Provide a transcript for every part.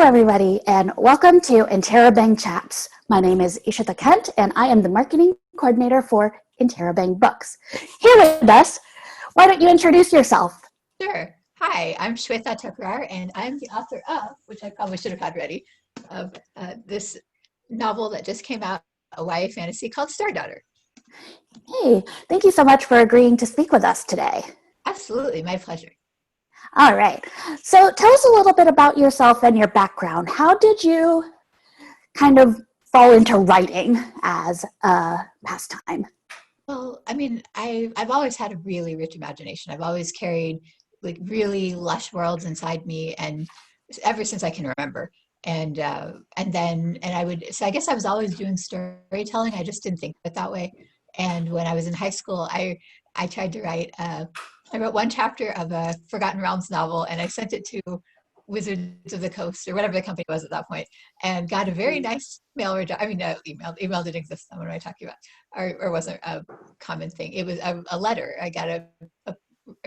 Hello, everybody, and welcome to Interabang Chats. My name is Ishita Kent, and I am the marketing coordinator for Interabang Books. Here with us, why don't you introduce yourself? Sure. Hi, I'm Shveta Thakrar, and I'm the author of, which I probably should have had ready, of this novel that just came out, a YA fantasy called Star Daughter. Hey, thank you so much for agreeing to speak with us today. Absolutely, my pleasure. All right, so tell us a little bit about yourself and your background. How did you kind of fall into writing as a pastime? Well, I mean, I've always had a really rich imagination. I've always carried like really lush worlds inside me, and ever since I can remember. And I would, so I guess I was always doing storytelling. I just didn't think of it that way. And when I was in high school, I tried to write. I wrote one chapter of a Forgotten Realms novel, and I sent it to Wizards of the Coast or whatever the company was at that point, and got a very nice mail rejection. I mean, no, email didn't exist then. What am I talking about? Or wasn't a common thing. It was a letter. I got a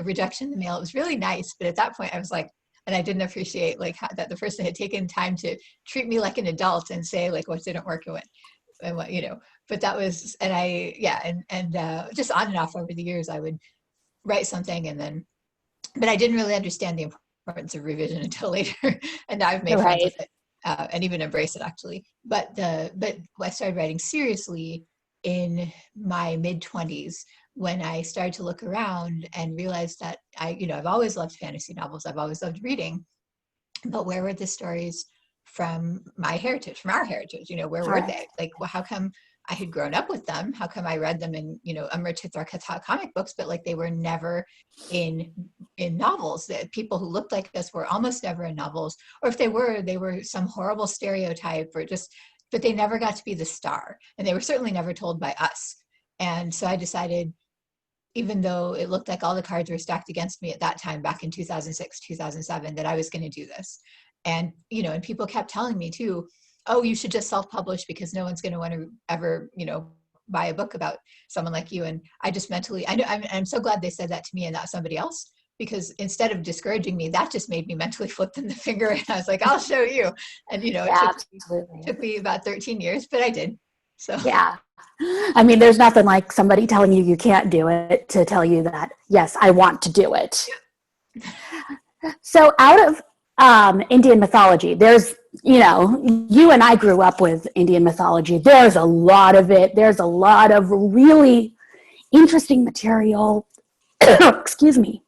rejection in the mail. It was really nice, but at that point, I was like, and I didn't appreciate like that the person had taken time to treat me like an adult and say like what didn't work and what But that was, and I just on and off over the years, I would write something but I didn't really understand the importance of revision until later, and now I've made friends with it and even embrace it actually. But I started writing seriously in my mid-20s when I started to look around and realized that I've always loved fantasy novels. I've always loved reading, but where were the stories from my heritage, from our heritage? Where were they? Like, well, how come I had grown up with them? How come I read them in, Amrita comic books, but like they were never in novels? That people who looked like us were almost never in novels, or if they were some horrible stereotype but they never got to be the star, and they were certainly never told by us. And so I decided, even though it looked like all the cards were stacked against me at that time, back in 2006, 2007, that I was going to do this. And, and people kept telling me too, oh, you should just self-publish because no one's going to want to ever, buy a book about someone like you. And I just mentally, I'm so glad they said that to me and not somebody else, because instead of discouraging me, that just made me mentally flip them the finger. And I was like, I'll show you. And, it took me about 13 years, but I did. So yeah. I mean, there's nothing like somebody telling you can't do it to tell you that, yes, I want to do it. So out of Indian mythology, there's, you and I grew up with Indian mythology. There's a lot of it. There's a lot of really interesting material. Excuse me.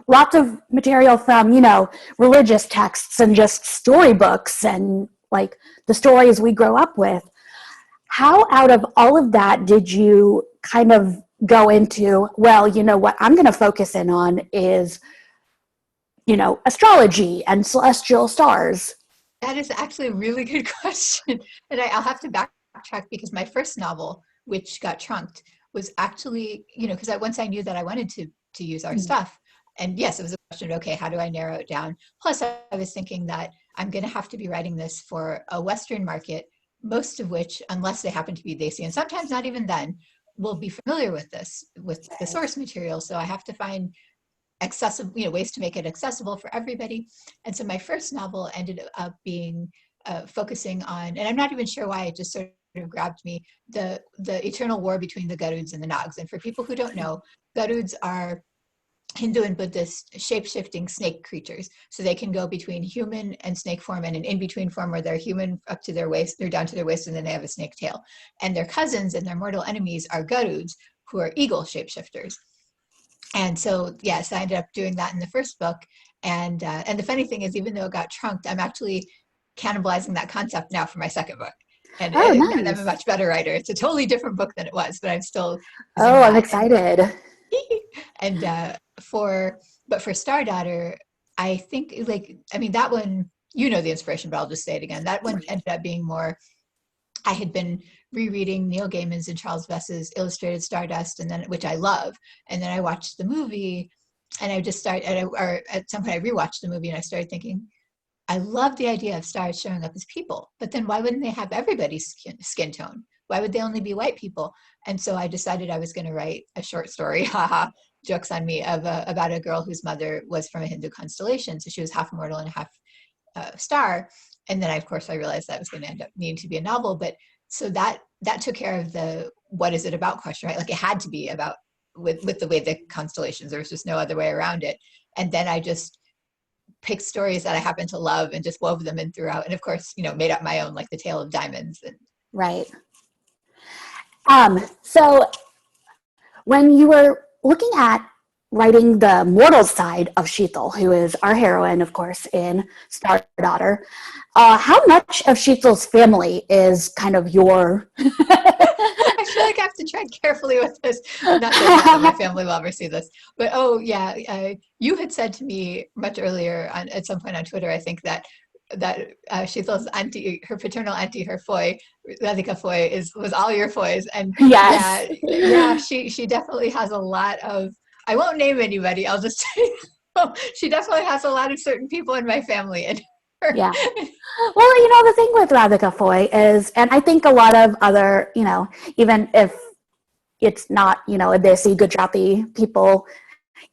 Lots of material from, religious texts and just storybooks and like the stories we grow up with. How out of all of that did you kind of go into, well, what I'm going to focus in on is, astrology and celestial stars? that is actually a really good question. And I'll have to backtrack because my first novel, which got trunked, was actually, because once I knew that I wanted to use our stuff, and yes, it was a question of, okay, how do I narrow it down? Plus, I was thinking that I'm going to have to be writing this for a Western market, most of which, unless they happen to be Desi, and sometimes not even then, will be familiar with the source material. So I have to find accessible, ways to make it accessible for everybody. And so my first novel ended up being focusing on, and I'm not even sure why, it just sort of grabbed me, the eternal war between the Garuds and the Nags. And for people who don't know, Garuds are Hindu and Buddhist shape-shifting snake creatures. So they can go between human and snake form, and an in-between form where they're human up to their waist, they're down to their waist, and then they have a snake tail. And their cousins and their mortal enemies are Garuds, who are eagle shapeshifters. And so, yes, I ended up doing that in the first book. And the funny thing is, even though it got trunked, I'm actually cannibalizing that concept now for my second book. And nice. I'm a much better witer. It's a totally different book than it was, but I'm still. I'm excited. But for Star Daughter, I think that one, the inspiration, but I'll just say it again. That one ended up being more, I had been rereading Neil Gaiman's and Charles Vess's Illustrated Stardust, which I love. And then I watched the movie, and I just started, or at some point I rewatched the movie, and I started thinking, I love the idea of stars showing up as people, but then why wouldn't they have everybody's skin tone? Why would they only be white people? And so I decided I was going to write a short story, haha, jokes on me, about a girl whose mother was from a Hindu constellation. So she was half mortal and half star. And then, of course, I realized that was going to end up needing to be a novel. But so that took care of the what is it about question, right? Like it had to be about with the way the constellations. There was just no other way around it. And then I just picked stories that I happened to love and just wove them in throughout. And of course, made up my own, like the Tale of Diamonds. And Right. So when you were looking at writing the mortal side of Sheetal, who is our heroine, of course, in Star Daughter, how much of Sheetal's family is kind of your... I feel like I have to tread carefully with this. Not that my family will ever see this, but you had said to me much earlier at some point on Twitter, I think that Sheetal's auntie, her paternal auntie, her foy, Radhika Foy, was all your foys, and yes. she definitely has a lot of. I won't name anybody. I'll just say she definitely has a lot of certain people in my family. And yeah. Well, the thing with Radhika Foy is, and I think a lot of other, even if it's not, they see Gujarati people,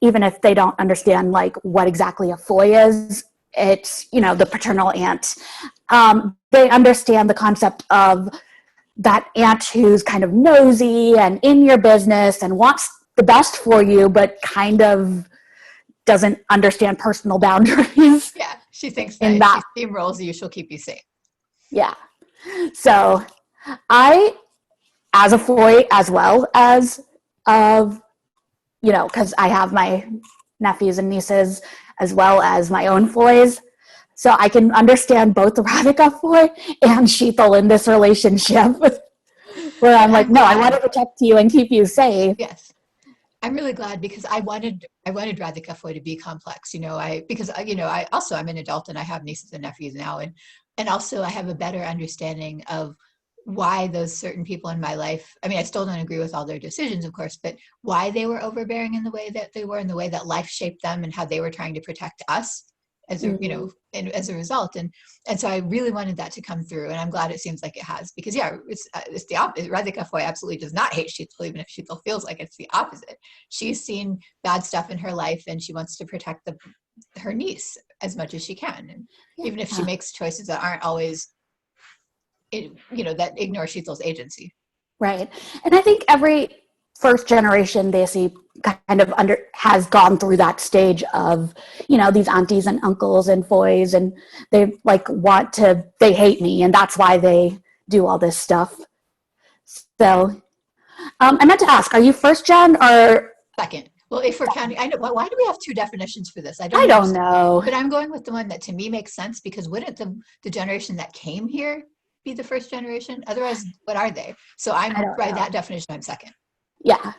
even if they don't understand like what exactly a Foy is, it's, the paternal aunt. They understand the concept of that aunt who's kind of nosy and in your business and wants the best for you, but kind of doesn't understand personal boundaries. Yeah, she thinks that if she steamrolls you, she'll keep you safe. Yeah. So I, as a Foy, as well as, because I have my nephews and nieces as well as my own Foys, so I can understand both the Radhika Foy and Sheetal in this relationship, where I'm like, no, I want to protect you and keep you safe. Yes. I'm really glad because I wanted Radhika Foy to be complex, because I'm an adult and I have nieces and nephews now, and also I have a better understanding of why those certain people in my life, I mean, I still don't agree with all their decisions, of course, but why they were overbearing in the way that they were, in the way that life shaped them, and how they were trying to protect us as a, and as a result. And so I really wanted that to come through, and I'm glad it seems like it has, because it's the opposite. Radhika Foy absolutely does not hate Sheetal, even if Sheetal feels like it's the opposite. She's seen bad stuff in her life, and she wants to protect her niece as much as she can, and even if she makes choices that aren't always, that ignore Sheetal's agency. Right, and I think every first generation Desi kind of has gone through that stage of, these aunties and uncles and Foys, and they they hate me, and that's why they do all this stuff. So I meant to ask, are you first gen or second? Well, if we're counting, I know. Why do we have two definitions for this? I don't know. But I'm going with the one that to me makes sense, because wouldn't the generation that came here be the first generation? Otherwise, what are they? So by that definition, I'm second. Yeah.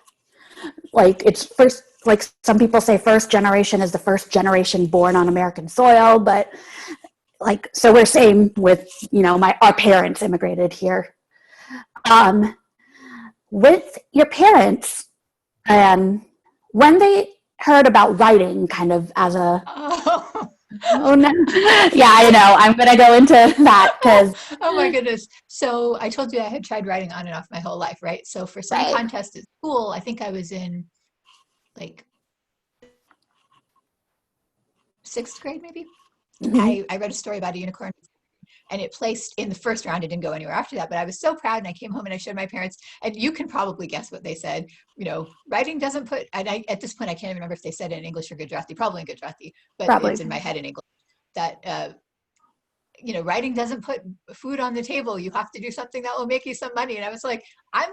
Like it's first, like some people say first generation is the first generation born on American soil, but so we're same with, our parents immigrated here. With your parents, when they heard about writing kind of as a, oh no. Yeah, I know. I'm going to go into that because. Oh my goodness. So I told you I had tried writing on and off my whole life, right? So for some contest at school, I think I was in sixth grade, maybe. Mm-hmm. I read a story about a unicorn, and it placed in the first round. It didn't go anywhere after that, but I was so proud, and I came home and I showed my parents, and you can probably guess what they said. Writing doesn't put, and at this point I can't even remember if they said it in English or Gujarati, probably in Gujarati, but it's in my head in English, that writing doesn't put food on the table. You have to do something that will make you some money. And I was like, I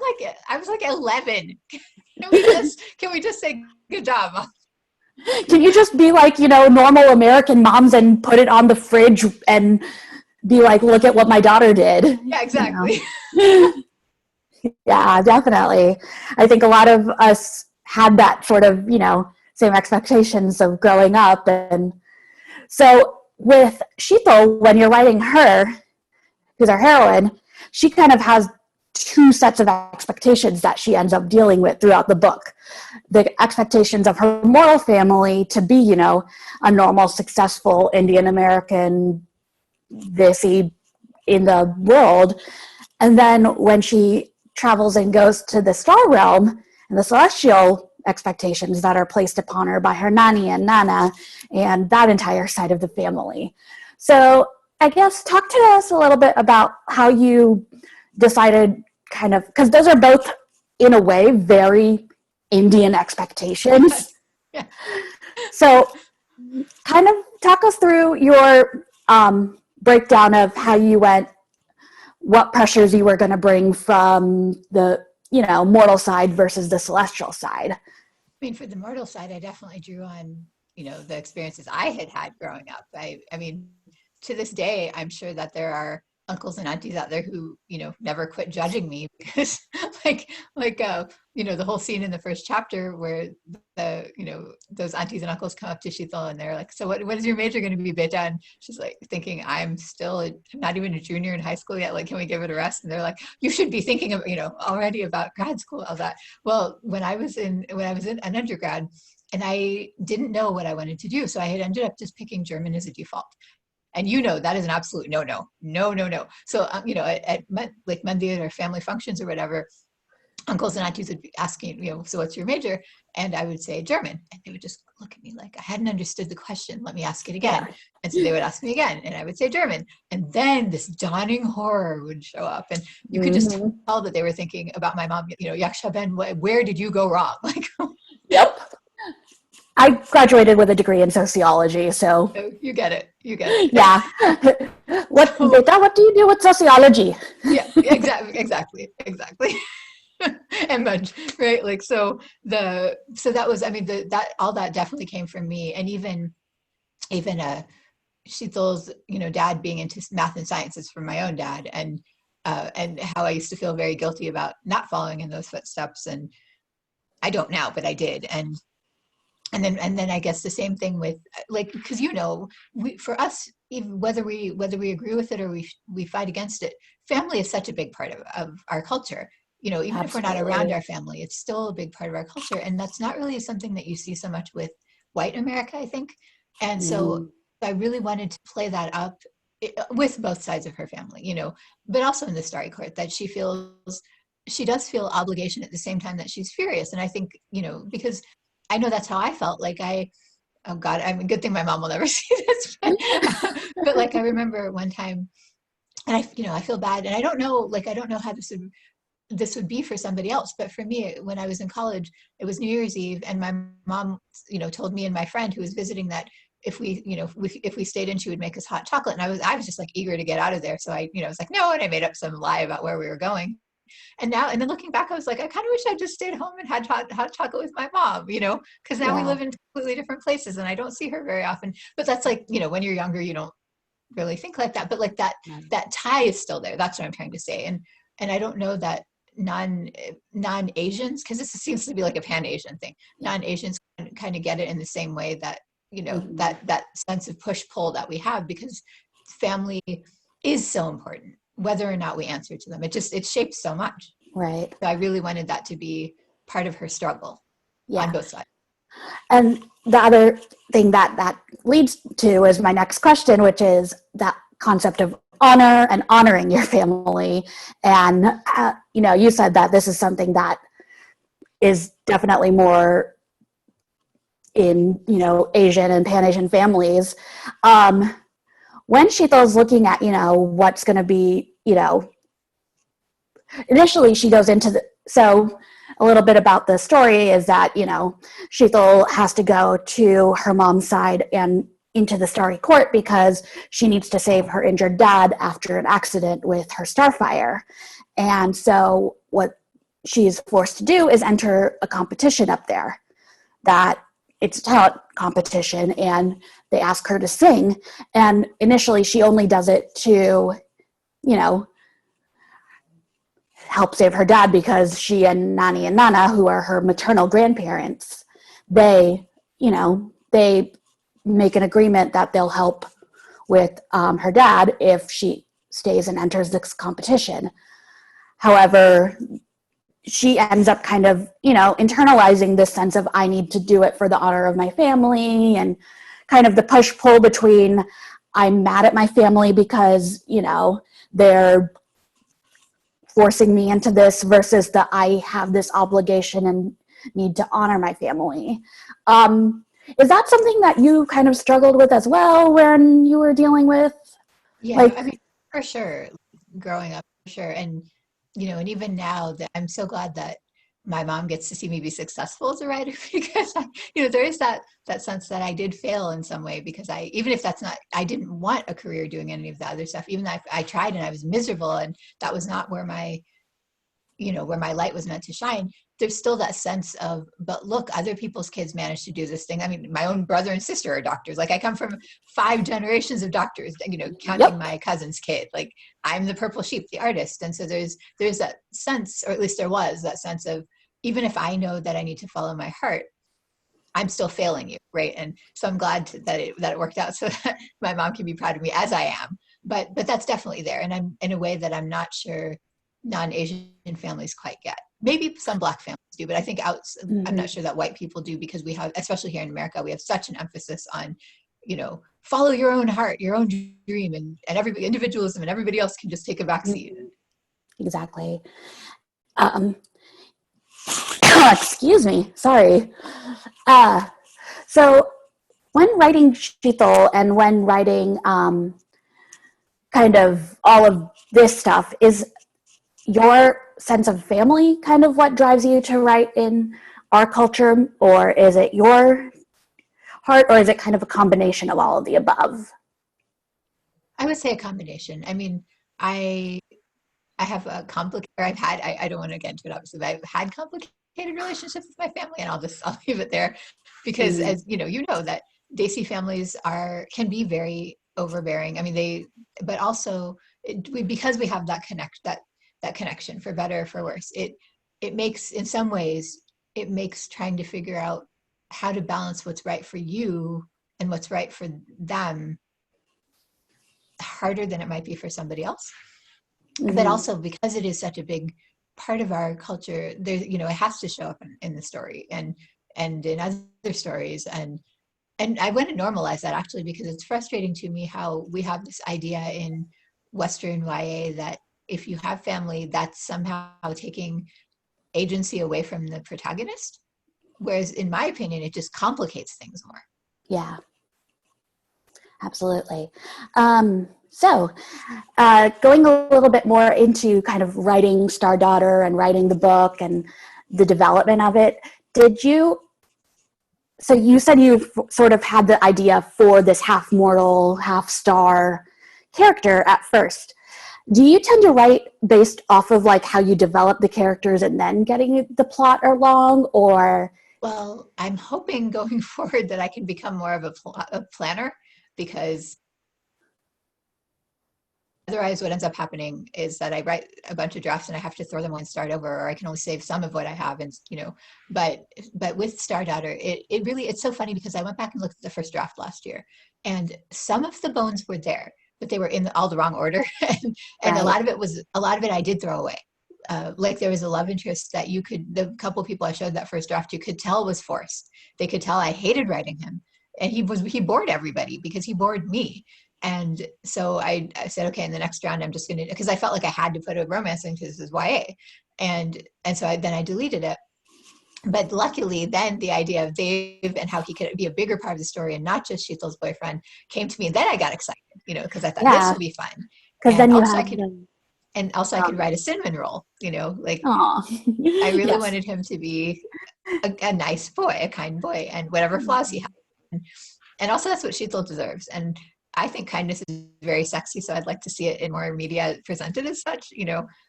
was like 11. Can we just say good job? Can you just be like, normal American moms and put it on the fridge and be like, look at what my daughter did? Yeah, exactly. Yeah, definitely. I think a lot of us had that sort of, same expectations of growing up. And so with Sheetal, when you're writing her, who's our heroine, she kind of has two sets of expectations that she ends up dealing with throughout the book. The expectations of her moral family to be, a normal, successful Indian American Desi in the world. And then when she travels and goes to the star realm and the celestial expectations that are placed upon her by her nani and nana and that entire side of the family. So I guess talk to us a little bit about how you decided kind of, because those are both in a way very Indian expectations. Yeah. So kind of talk us through your breakdown of how you went, what pressures you were going to bring from the, mortal side versus the celestial side. I mean, for the mortal side, I definitely drew on, the experiences I had had growing up. I mean, to this day, I'm sure that there are uncles and aunties out there who, never quit judging me because the whole scene in the first chapter where those aunties and uncles come up to Sheetal and they're like, so what is your major going to be, beta? And she's like thinking, I'm not even a junior in high school yet. Like, can we give it a rest? And they're like, you should be thinking of, already about grad school, all that. Well, when I was in an undergrad and I didn't know what I wanted to do. So I had ended up just picking German as a default. And that is an absolute no. So, at like Monday or family functions or whatever, uncles and aunties would be asking, so what's your major? And I would say German. And they would just look at me like I hadn't understood the question. Let me ask it again. Yeah. And so they would ask me again and I would say German. And then this dawning horror would show up. And you could just tell that they were thinking about my mom, Yaksha Ben, where did you go wrong? Like, yep. I graduated with a degree in sociology, so you get it. Yeah. What do you do with sociology? Yeah, exactly. And much, right? Like, so that was, I mean, that all that definitely came from me, and even Sheetal's, dad being into math and sciences from my own dad, and how I used to feel very guilty about not following in those footsteps, and I don't now, but I did, and then I guess the same thing with like, because for us, even whether we agree with it or we fight against it, family is such a big part of our culture. Even Absolutely. If we're not around our family, it's still a big part of our culture, and that's not really something that you see so much with white America, I think. And so I really wanted to play that up with both sides of her family, but also in the Starry Court, that she does feel obligation at the same time that she's furious, and I think because I know that's how I felt. Like oh God, I mean, good thing my mom will never see this. But like, I remember one time, and I feel bad, and I don't know how this would be for somebody else. But for me, when I was in college, it was New Year's Eve, and my mom, told me and my friend who was visiting that if we stayed in, she would make us hot chocolate. And I was just like eager to get out of there. So I was like, no, and I made up some lie about where we were going. And then looking back, I was like, I kind of wish I just stayed home and had hot chocolate with my mom, because now we live in completely different places and I don't see her very often. But that's like, when you're younger, you don't really think like that. But like that tie is still there. That's what I'm trying to say. And I don't know that non-Asians, because this seems to be like a pan-Asian thing, non-Asians kind of get it in the same way that, that sense of push-pull that we have, because family is so important. Whether or not we answer to them, it shapes so much. Right. So I really wanted that to be part of her struggle on both sides. And the other thing that leads to is my next question, which is that concept of honor and honoring your family. And, you said that this is something that is definitely more in, Asian and Pan-Asian families. When Sheetal's looking at, what's going to be, initially she goes into so a little bit about the story is that, Sheetal has to go to her mom's side and into the Starry Court because she needs to save her injured dad after an accident with her starfire. And so what she's forced to do is enter a competition up there that it's a talent competition, and they ask her to sing. And initially she only does it to, help save her dad, because she and Nani and Nana, who are her maternal grandparents, they make an agreement that they'll help with her dad if she stays and enters this competition. However, she ends up kind of, internalizing this sense of, I need to do it for the honor of my family, and kind of the push-pull between, I'm mad at my family because, they're forcing me into this, versus the, I have this obligation and need to honor my family. Is that something that you kind of struggled with as well when you were dealing with, Yeah, like, I mean, for sure, growing up, for sure. And, and even now that I'm so glad that my mom gets to see me be successful as a writer because there is that sense that I did fail in some way because even if that's not, I didn't want a career doing any of the other stuff, even though I tried and I was miserable and that was not where where my light was meant to shine. There's still that sense of, but look, other people's kids managed to do this thing. I mean, my own brother and sister are doctors. Like I come from 5 generations of doctors, counting yep, my cousin's kid. Like I'm the purple sheep, the artist. And so there's that sense, or at least there was that sense of, even if I know that I need to follow my heart, I'm still failing you, right? And so I'm glad that it worked out so that my mom can be proud of me as I am. But that's definitely there, and I'm in a way that I'm not sure non-Asian families quite get. Maybe some Black families do, but I think I'm not sure that white people do because we have, especially here in America, we have such an emphasis on, follow your own heart, your own dream, and everybody individualism, and everybody else can just take a backseat. exactly. Um, excuse me, sorry. So when writing Sheetal and when writing kind of all of this stuff, is your sense of family kind of what drives you to write in our culture, or is it your heart, or is it kind of a combination of all of the above? I would say a combination. I mean, I I have a complicated, or I've had, I don't want to get into it obviously, but I've had complicated relationships with my family, and I'll leave it there because Mm, as that Desi families can be very overbearing. I mean, but also because we have that connection for better or for worse, it makes, in some ways, it makes trying to figure out how to balance what's right for you and what's right for them harder than it might be for somebody else. But mhm. also because it is such a big part of our culture, there, it has to show up in the story and in other stories. And I want to normalize that actually, because it's frustrating to me how we have this idea in Western YA that if you have family, that's somehow taking agency away from the protagonist. Whereas in my opinion, it just complicates things more. Yeah, absolutely. Going a little bit more into kind of writing Star Daughter and writing the book and the development of it, did you? So you said you sort of had the idea for this half mortal, half star character at first. Do you tend to write based off of like how you develop the characters and then getting the plot along, or? Well, I'm hoping going forward that I can become more of a planner, because otherwise what ends up happening is that I write a bunch of drafts and I have to throw them away and start over, or I can only save some of what I have. And but with Star Daughter, it really, it's so funny because I went back and looked at the first draft last year, and some of the bones were there, but they were in all the wrong order. And Right. a lot of it I did throw away. Like there was a love interest that the couple people I showed that first draft, you could tell was forced. They could tell I hated writing him, and he bored everybody because he bored me. And so I said, okay, in the next round, I'm just going to, because I felt like I had to put a romance in because this is YA. And so then I deleted it. But luckily, then the idea of Dave and how he could be a bigger part of the story and not just Sheetal's boyfriend came to me. And then I got excited, because I thought this Yeah, will be fun. because And then you also have the. I could Um, write a cinnamon roll, like Aw. I really Yes. wanted him to be a nice boy, a kind boy, and whatever flaws he had. And also that's what Sheetal deserves. And I think kindness is very sexy, so I'd like to see it in more media presented as such.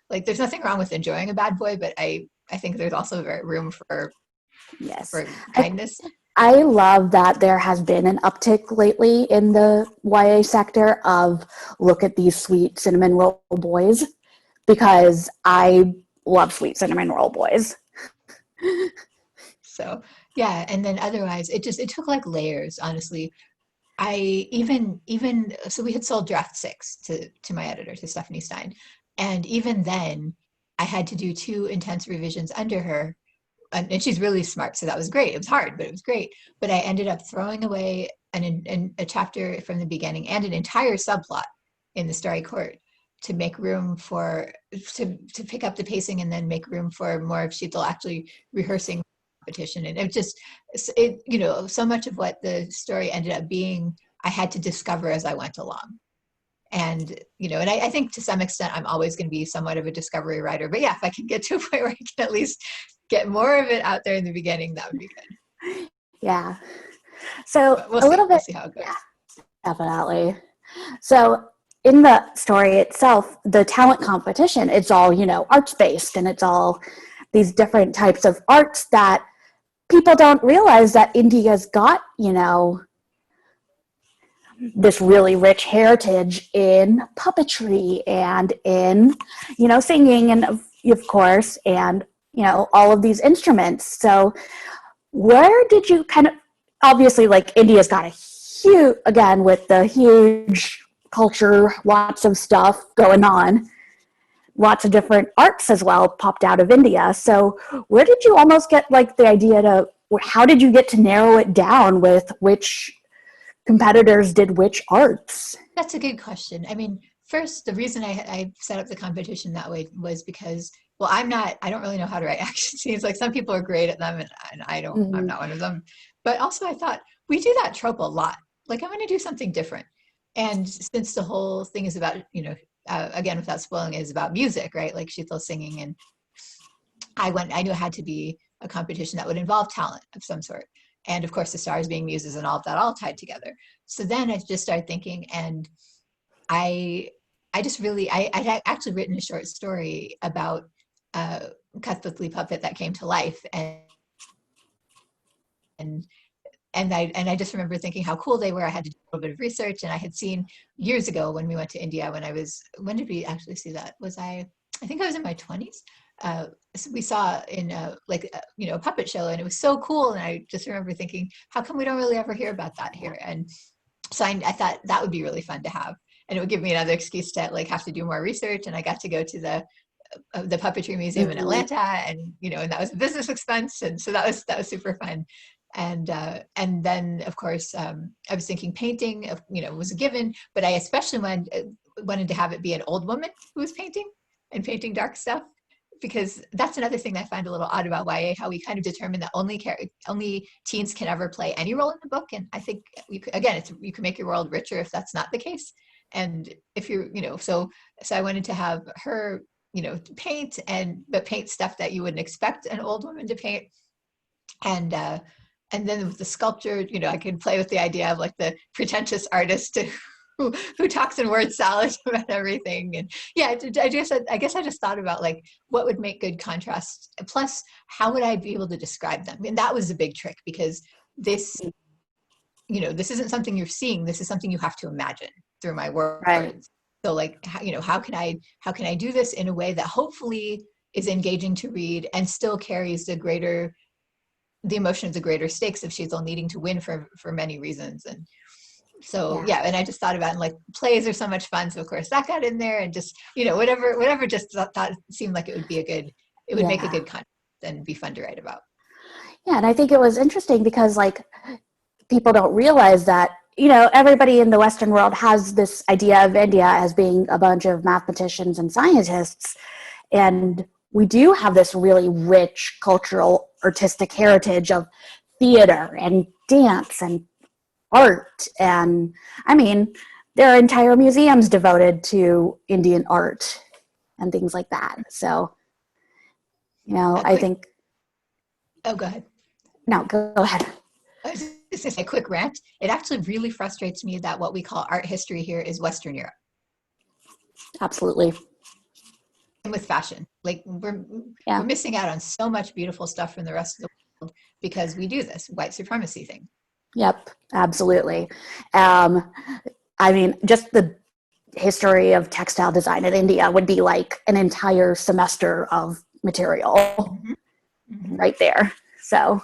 Like there's nothing wrong with enjoying a bad boy, but I think there's also room Yes. for I, kindness. I love that there has been an uptick lately in the YA sector of look at these sweet cinnamon roll boys, because I love sweet cinnamon roll boys. So yeah, and then otherwise it took like layers, honestly. I even so we had sold draft 6 to my editor, to Stephanie Stein, and even then I had to do 2 intense revisions under her, and she's really smart, so that was great. It was hard, but it was great. But I ended up throwing away a chapter from the beginning and an entire subplot in the Starry Court to make room to pick up the pacing and then make room for more of Sheetal actually rehearsing competition. And it so much of what the story ended up being, I had to discover as I went along. And, and I think to some extent, I'm always going to be somewhat of a discovery writer. But yeah, if I can get to a point where I can at least get more of it out there in the beginning, that would be good. Yeah. So but we'll a see. little bit, We'll see how it goes. yeah, definitely. So in the story itself, the talent competition, it's all, arts based, and it's all these different types of arts that people don't realize that India's got, this really rich heritage in puppetry and in, singing, and of course, and, all of these instruments. So where did you obviously, like, India's got a huge, again, with the huge culture, lots of stuff going on, lots of different arts as well popped out of India. So where did you almost get like the idea how did you get to narrow it down with which competitors did which arts? That's a good question. I mean, first, the reason I set up the competition that way was because, well, I don't really know how to write action scenes. Like, some people are great at them, and I don't, I'm not one of them. But also I thought, we do that trope a lot. Like, I'm going to do something different. And since the whole thing is about, again, without spoiling, is about music, right? Like Sheetal singing, and I knew it had to be a competition that would involve talent of some sort. And of course, the stars being muses and all of that all tied together. So then I just started thinking, and I'd actually written a short story about a Kathmandu puppet that came to life, and I just remember thinking how cool they were. I had to do a little bit of research, and I had seen years ago when we went to India, when did we actually see that? I think I was in my 20s. So we saw in a puppet show, and it was so cool. And I just remember thinking, how come we don't really ever hear about that here? And so I thought that would be really fun to have, and it would give me another excuse to like have to do more research. And I got to go to the Puppetry Museum in Atlanta, and and that was a business expense, and so that was super fun. And then of course I was thinking painting was a given, but I especially wanted to have it be an old woman who was painting dark stuff, because that's another thing that I find a little odd about YA, how we kind of determine that only teens can ever play any role in the book. And I think you can make your world richer if that's not the case. And if you're so I wanted to have her paint, but paint stuff that you wouldn't expect an old woman to paint. And then with the sculpture, I could play with the idea of like the pretentious artist who talks in word salad about everything. And yeah, I guess I just thought about like what would make good contrast. Plus, how would I be able to describe them? And that was a big trick, because this isn't something you're seeing. This is something you have to imagine through my words. Right. So like, how can I do this in a way that hopefully is engaging to read and still carries the emotion of the greater stakes of Sheetal needing to win for many reasons. And so yeah, and I just thought about, and like, plays are so much fun, so of course that got in there, and just whatever just thought seemed like it would make a good content and be fun to write about. Yeah, and I think it was interesting because like people don't realize that everybody in the Western world has this idea of India as being a bunch of mathematicians and scientists, and we do have this really rich cultural, artistic heritage of theater and dance and art. And I mean, there are entire museums devoted to Indian art and things like that. So, I think. Oh, go ahead. No, go ahead. This is a quick rant. It actually really frustrates me that what we call art history here is Western Europe. Absolutely. And with fashion, like we're missing out on so much beautiful stuff from the rest of the world because we do this white supremacy thing. Yep, absolutely. I mean, just the history of textile design in India would be like an entire semester of material right there. So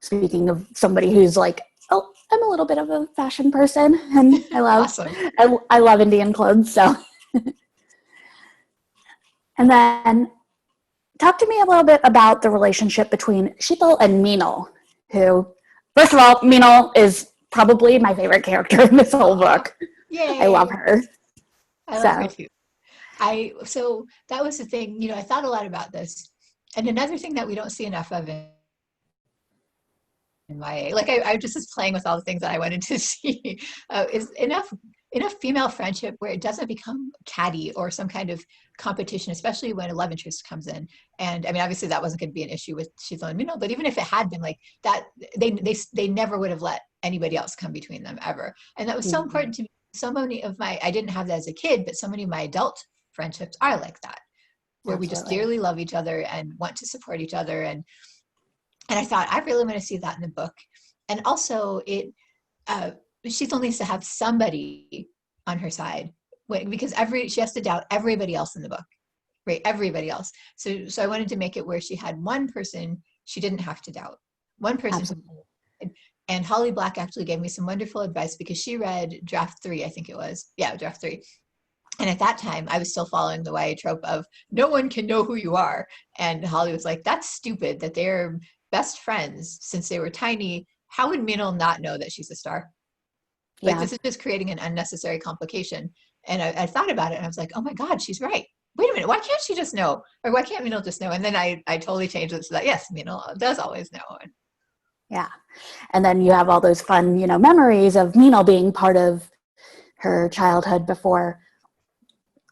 speaking of somebody who's like, oh, I'm a little bit of a fashion person, and I love awesome. I love Indian clothes. So and then talk to me a little bit about the relationship between Sheetal and Meenal, who, first of all, Meenal is probably my favorite character in this whole book. Yay. I love her. I love her too. So that was the thing, I thought a lot about this. And another thing that we don't see enough of in YA, like I just was playing with all the things that I wanted to see, is enough female friendship where it doesn't become catty or some kind of competition, especially when a love interest comes in. And I mean, obviously that wasn't going to be an issue with Sheetal and Minal, but even if it had been like that, they never would have let anybody else come between them ever. And that was so important to me. So many of I didn't have that as a kid, but so many of my adult friendships are like that, where we just dearly love each other and want to support each other. And I thought, I really want to see that in the book. And also Sheetal needs to have somebody on her side, because she has to doubt everybody else in the book, right? Everybody else. So I wanted to make it where she had one person she didn't have to doubt, one person. And Holly Black actually gave me some wonderful advice, because she read draft 3, I think it was. Yeah, draft 3. And at that time, I was still following the YA trope of no one can know who you are. And Holly was like, that's stupid that they're best friends since they were tiny. How would Minal not know that she's a star? Like, this is just creating an unnecessary complication. And I thought about it, and I was like, oh my God, she's right. Wait a minute, why can't she just know? Or why can't Minal just know? And then I totally changed it so that, yes, Minal does always know. Yeah. And then you have all those fun, memories of Minal being part of her childhood before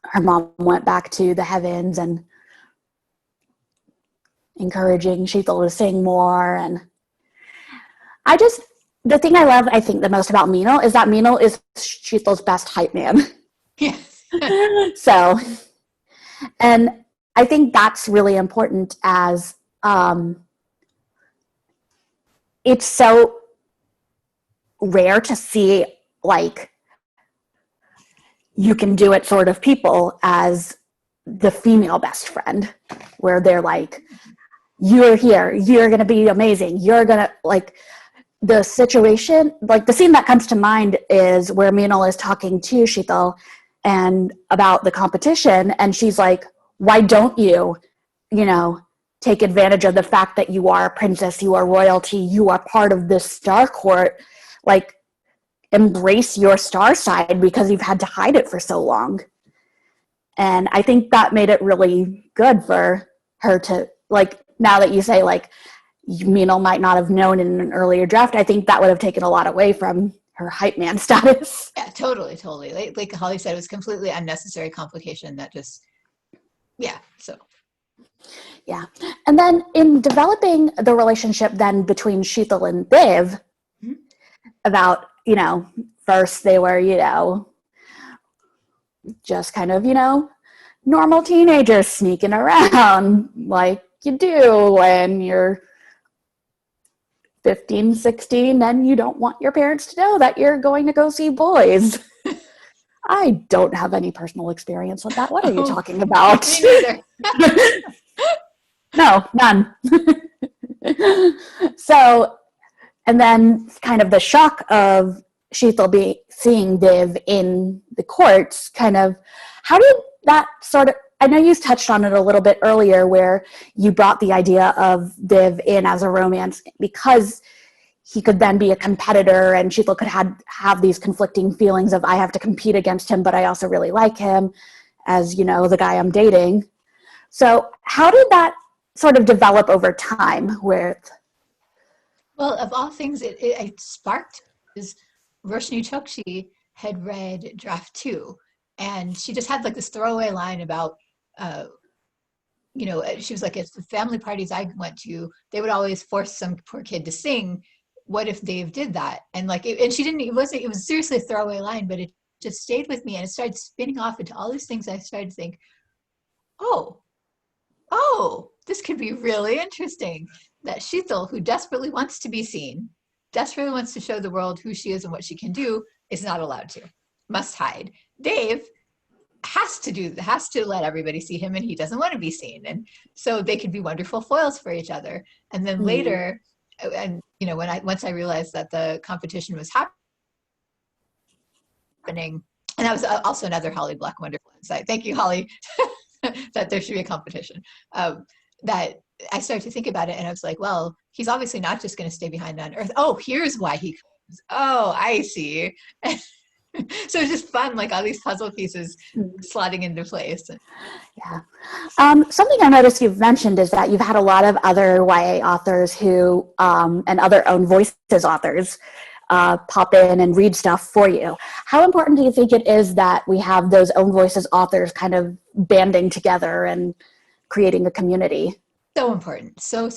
her mom went back to the heavens and encouraging Sheetal to sing more. And the thing I love, I think, the most about Minal is that Minal is Sheetal's best hype man. Yes. So, and I think that's really important, as it's so rare to see, like, you can do it sort of people as the female best friend, where they're like, you're here, you're going to be amazing, you're going to, like, the situation, like the scene that comes to mind is where Minal is talking to Sheetal and about the competition, and she's like, why don't you, take advantage of the fact that you are a princess, you are royalty, you are part of this star court, like, embrace your star side, because you've had to hide it for so long. And I think that made it really good for her to, like, now that you say, like, Minal might not have known in an earlier draft, I think that would have taken a lot away from her hype man status. Yeah, totally. Like Holly said, it was completely unnecessary complication that just, yeah, so. Yeah. And then in developing the relationship then between Sheetal and Dev, about, first they were, just kind of, normal teenagers sneaking around like you do when you're 15, 16, and you don't want your parents to know that you're going to go see boys. I don't have any personal experience with that. What are you talking about? Me neither. No, none. So, and then kind of the shock of Sheetal seeing Dev in the courts, kind of, how did that sort of, I know you touched on it a little bit earlier, where you brought the idea of Dev in as a romance because he could then be a competitor, and Sheetal could have these conflicting feelings of, I have to compete against him, but I also really like him as, the guy I'm dating. So how did that sort of develop over time with? Well, of all things, it sparked is Roshni Chokshi had read draft 2, and she just had like this throwaway line about, she was like, at the family parties I went to, they would always force some poor kid to sing. What if Dave did that? And like, and she didn't, it was seriously a throwaway line, but it just stayed with me, and it started spinning off into all these things. I started to think, oh, this could be really interesting. That Sheetal, who desperately wants to be seen, desperately wants to show the world who she is and what she can do, is not allowed to, must hide. Dave has to let everybody see him, and he doesn't want to be seen. And so they could be wonderful foils for each other. And then later, and once I realized that the competition was happening, and that was also another Holly Black wonderful insight. Thank you, Holly, that there should be a competition. That I started to think about it, and I was like, well, he's obviously not just going to stay behind on Earth. Oh, here's why he comes. Oh, I see. So it's just fun, like all these puzzle pieces slotting into place. Yeah. Something I noticed you've mentioned is that you've had a lot of other YA authors who, and other own voices authors, pop in and read stuff for you. How important do you think it is that we have those own voices authors kind of banding together and creating a community? So important. So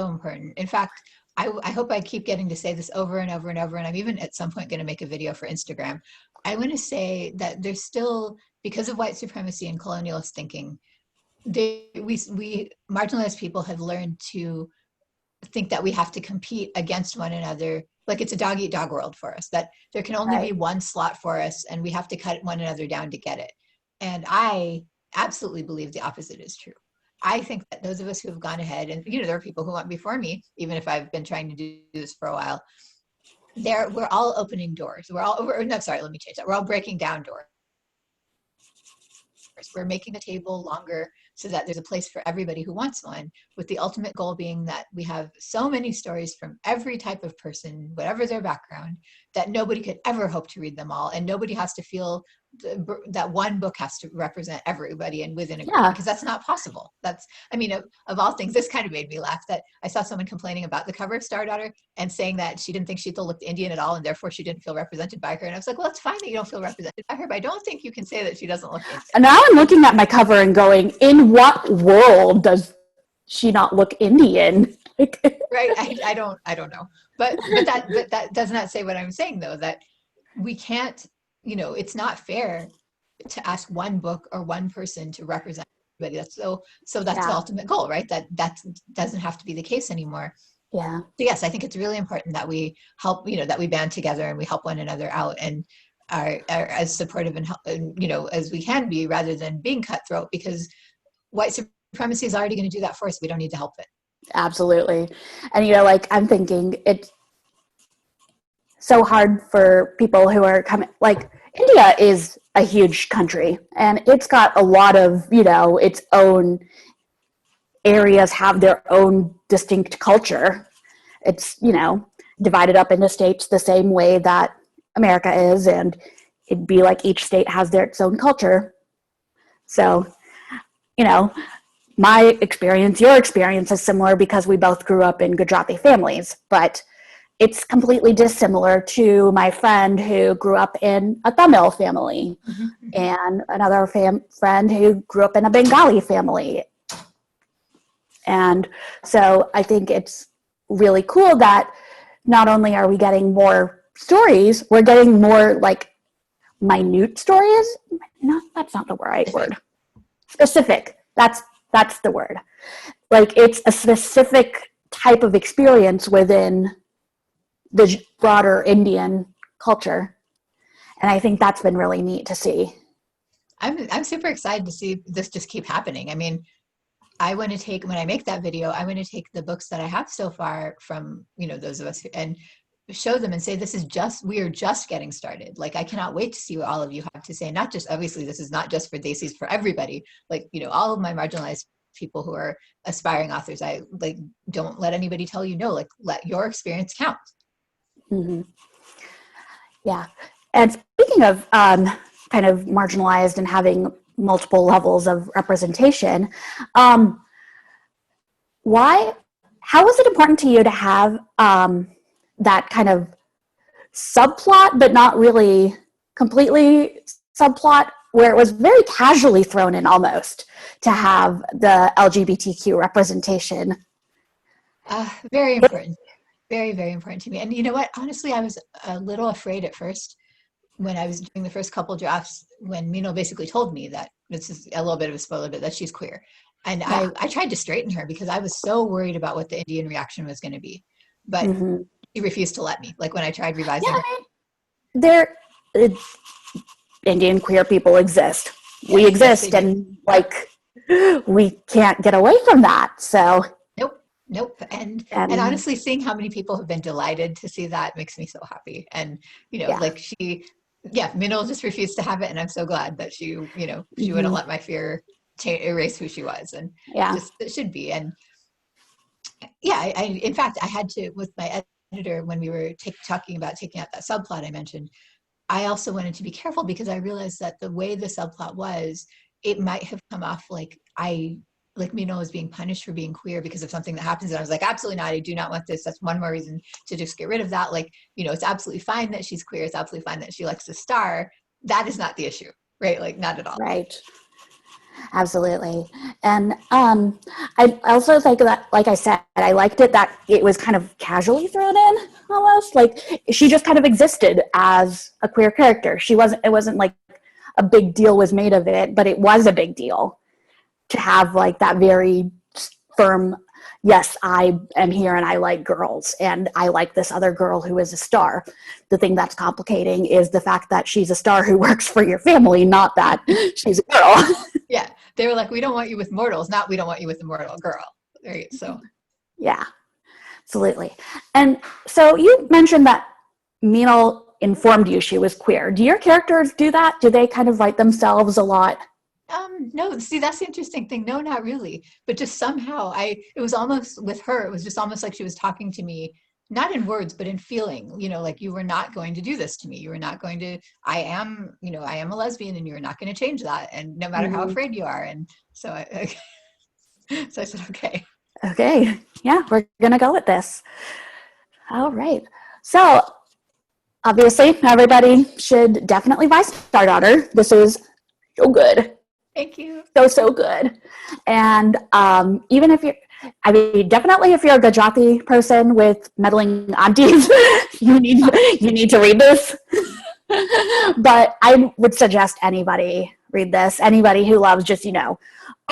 important. In fact, I hope I keep getting to say this over and over and over. And I'm even at some point going to make a video for Instagram. I want to say that there's still, because of white supremacy and colonialist thinking, we marginalized people have learned to think that we have to compete against one another. Like it's a dog eat dog world for us, that there can only be one slot for us and we have to cut one another down to get it. And I absolutely believe the opposite is true. I think that those of us who have gone ahead, and there are people who went before me, even if I've been trying to do this for a while, we're all opening doors. We're all, no, sorry, let me change that. We're all breaking down doors. We're making the table longer so that there's a place for everybody who wants one, with the ultimate goal being that we have so many stories from every type of person, whatever their background, that nobody could ever hope to read them all. And nobody has to feel that one book has to represent everybody and within a group, because that's not possible. That's, I mean, of all things, this kind of made me laugh, that I saw someone complaining about the cover of Star Daughter and saying that she didn't think Sheetal looked Indian at all and therefore she didn't feel represented by her. And I was like, well, it's fine that you don't feel represented by her, but I don't think you can say that she doesn't look Indian. And now I'm looking at my cover and going, in what world does she not look Indian? Right. I don't know. But that does not say what I'm saying, though, that we can't, it's not fair to ask one book or one person to represent everybody. That's so that's the ultimate goal, right? That doesn't have to be the case anymore. Yeah. So yes, I think it's really important that we help, that we band together and we help one another out and are as supportive and as we can be, rather than being cutthroat, because white supremacy is already going to do that for us. We don't need to help it. Absolutely. And I'm thinking it's so hard for people who are coming, like India is a huge country and it's got a lot of, its own areas have their own distinct culture. It's, divided up into states the same way that America is, and it'd be like each state has its own culture. So, my experience, your experience is similar because we both grew up in Gujarati families, but it's completely dissimilar to my friend who grew up in a Tamil family, and another friend who grew up in a Bengali family. And so I think it's really cool that not only are we getting more stories, we're getting more like minute stories. No, that's not the right word. Specific. That's the word. Like it's a specific type of experience within the broader Indian culture. And I think that's been really neat to see. I'm super excited to see this just keep happening. I mean, when I make that video, I want to take the books that I have so far from, those of us and show them and say, we are just getting started. Like, I cannot wait to see what all of you have to say. Not just, obviously, this is not just for Desis, for everybody. Like, all of my marginalized people who are aspiring authors, I don't let anybody tell you no, let your experience count. Mm-hmm. Yeah. And speaking of kind of marginalized and having multiple levels of representation, how was it important to you to have that kind of subplot, but not really completely subplot, where it was very casually thrown in almost, to have the LGBTQ representation? Very important. Very, very important to me. And you know what? Honestly, I was a little afraid at first when I was doing the first couple drafts, when Mino basically told me that, this is a little bit of a spoiler, but that she's queer. And I tried to straighten her because I was so worried about what the Indian reaction was going to be. But she refused to let me. Like when I tried revising her. Indian queer people exist. We exist, and we can't get away from that. So Nope. And honestly, seeing how many people have been delighted to see that makes me so happy. And, Minnow just refused to have it. And I'm so glad that she wouldn't let my fear erase who she was. And just, it should be. And in fact, I had to, with my editor, when we were talking about taking out that subplot I mentioned, I also wanted to be careful because I realized that the way the subplot was, it might have come off like Mino was being punished for being queer because of something that happens. And I was like, absolutely not. I do not want this. That's one more reason to just get rid of that. Like, it's absolutely fine that she's queer. It's absolutely fine that she likes a star. That is not the issue, right? Like, not at all. Right. Absolutely. And I also think that, like I said, I liked it that it was kind of casually thrown in almost. Like, she just kind of existed as a queer character. It wasn't like a big deal was made of it, but it was a big deal to have like that very firm, yes, I am here and I like girls and I like this other girl who is a star. The thing that's complicating is the fact that she's a star who works for your family, not that she's a girl. Yeah. They were like, we don't want you with mortals, not we don't want you with a mortal girl. Right. So yeah, absolutely. And so you mentioned that Meenal informed you she was queer. Do your characters do that? Do they kind of write themselves a lot? No, see, that's the interesting thing. No, not really. But just somehow it was almost with her, it was just almost like she was talking to me, not in words, but in feeling, like you were not going to do this to me. You were not going to, I am a lesbian and you're not going to change that. And no matter how afraid you are. And so so I said, okay. Okay. Yeah, we're going to go with this. All right. So obviously everybody should definitely buy Star Daughter. This is so good. Thank you. So good. And even if definitely if you're a Gujarati person with meddling aunties, you need to read this. But I would suggest anybody read this. Anybody who loves just,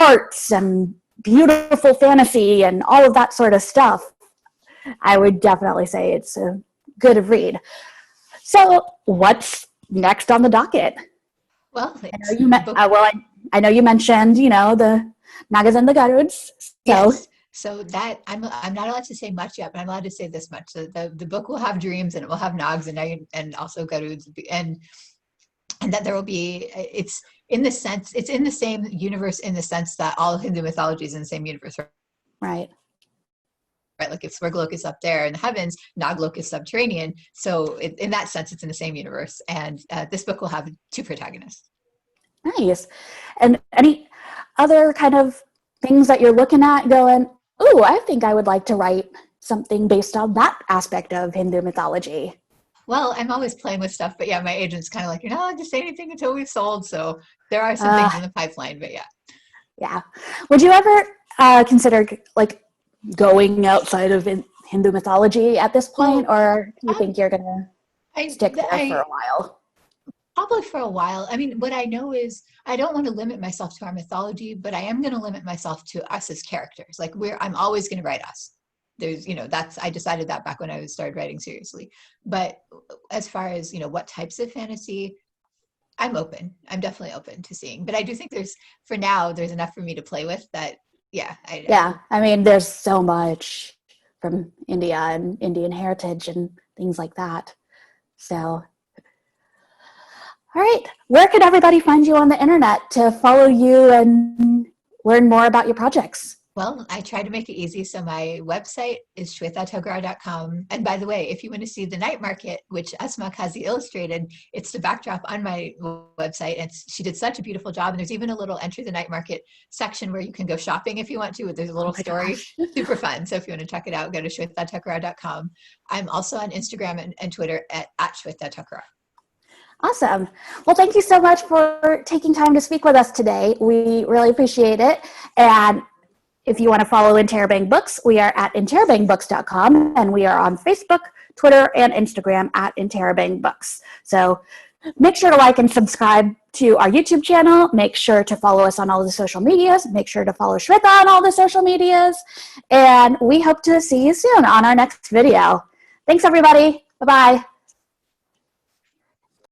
arts and beautiful fantasy and all of that sort of stuff. I would definitely say it's a good read. So what's next on the docket? Well, I know you mentioned, the Nagas and the Garuds. So. Yes. So that I'm not allowed to say much yet, but I'm allowed to say this much. So the book will have dreams and it will have Nags and also Garuds and that there will be, it's in the same universe in the sense that all Hindu mythology is in the same universe. Right. Right. Like if Swargalok is up there in the heavens, Naglok is subterranean. So in that sense, it's in the same universe. And this book will have two protagonists. Nice. And any other kind of things that you're looking at going, ooh, I think I would like to write something based on that aspect of Hindu mythology? Well, I'm always playing with stuff, but yeah, my agent's kind of like, you're not allowed to say anything until we've sold. So there are some things in the pipeline, but yeah. Yeah. Would you ever consider like going outside of Hindu mythology at this point, or do you think you're going to stick there for a while? Probably for a while. I mean, what I know is I don't want to limit myself to our mythology, but I am going to limit myself to us as characters. Like I'm always going to write us. There's, I decided that back when I started writing seriously. But as far as, what types of fantasy, I'm open. I'm definitely open to seeing. But I do think there's enough for me to play with that. Yeah. I mean, there's so much from India and Indian heritage and things like that. So. All right. Where could everybody find you on the internet to follow you and learn more about your projects? Well, I try to make it easy. So my website is shweta.thakrar.com. And by the way, if you want to see the night market, which Asma Kazi illustrated, it's the backdrop on my website. And she did such a beautiful job. And there's even a little enter the night market section where you can go shopping if you want to. There's a little story. Super fun. So if you want to check it out, go to shweta.thakrar.com. I'm also on Instagram and Twitter at shweta.thakrar. Awesome. Well, thank you so much for taking time to speak with us today. We really appreciate it. And if you want to follow Interabang Books, we are at interabangbooks.com, and we are on Facebook, Twitter, and Instagram at Interabang Books. So make sure to like and subscribe to our YouTube channel. Make sure to follow us on all the social medias. Make sure to follow Shweta on all the social medias. And we hope to see you soon on our next video. Thanks, everybody. Bye-bye.